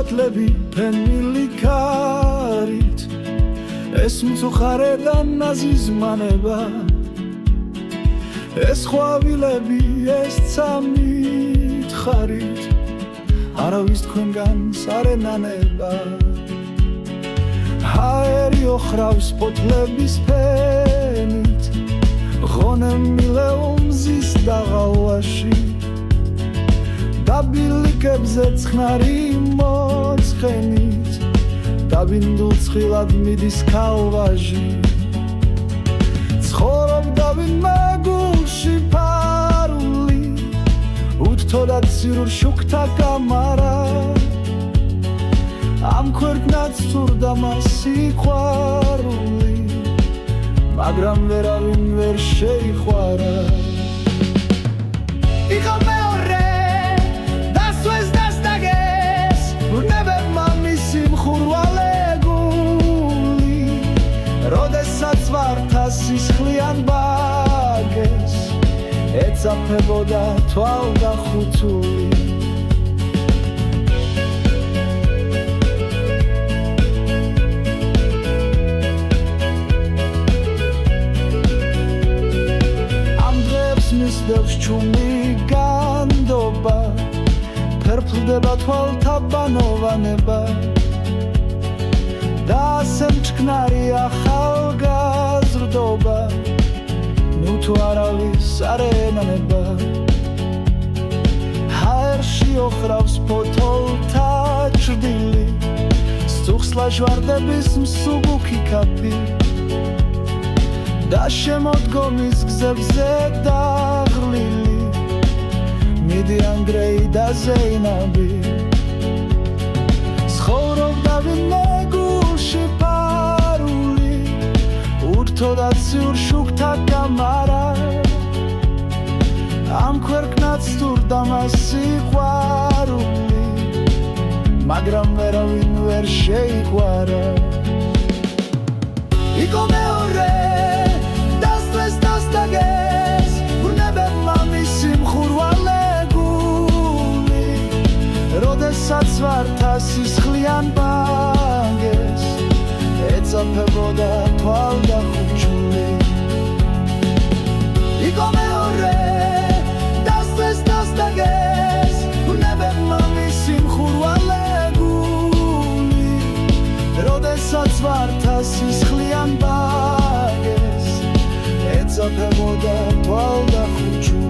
ფოთლები ფენილი ქარით ეს მწუხარე და ნაზი ზმანება ეს ყვავილები ეს წამით ხარით არავის თქვენგანს არ ენანება ჰაერი ოხრავს ფოთლების ფენით ღონემილეულ მზის დაღალვაში დაბილიკებზე ცხნარი მოცხენით დაბინდულ ცხილად მიდის ქალვაჟი ცხოვრობდა ვინმე გულში ფარული უთთოდა ცირულ შუქთა კამარა ამ ქვეყნად სურდა მას სიყვარული მაგრამ ვერავინ ვერ შეიყვარა იყო მეორე დასვეს დასტაგეს ვნებებმა მისი მხურვალე გული როდესაც ვართა სისხლიან ბაგეს ეწაფებოდა თვალდახუთული მისდევს ჩუმი განდობა ფერფლდება თვალთა ბანოვანება და ასე მჩქნარი ახალგაზრდობა ნუ თუ არავის არ ენანება ჰაერში ოხრავს ფოთოლთა ჭრდილი სწუხს ლაჟვარდების მსუბუქი ქაფი და შემოდგომის გზებზე დაღლილი მიდიან გრეი და ზეინაბი ცხოვრობდა ვინმე გულში ფარული ურთოდა ციურ შუქთა კამარა ამ ქვეყნად სურდა მას სიყვარული მაგრამ ვერავინ ვერ შეიყვარა იყო მეორე დასტაგეს ვნებებმა მისი მხურვალე გული როდესაც ვართა სისხლიან ბაგეს ეწაფებოდა თვალდახუთული იყო მეორე დასტაგეს ვნებებმა მისი მხურვალე გული როდესაც ვართა სისხლიან ბაგეს ეწაფებოდა თვალდახუთული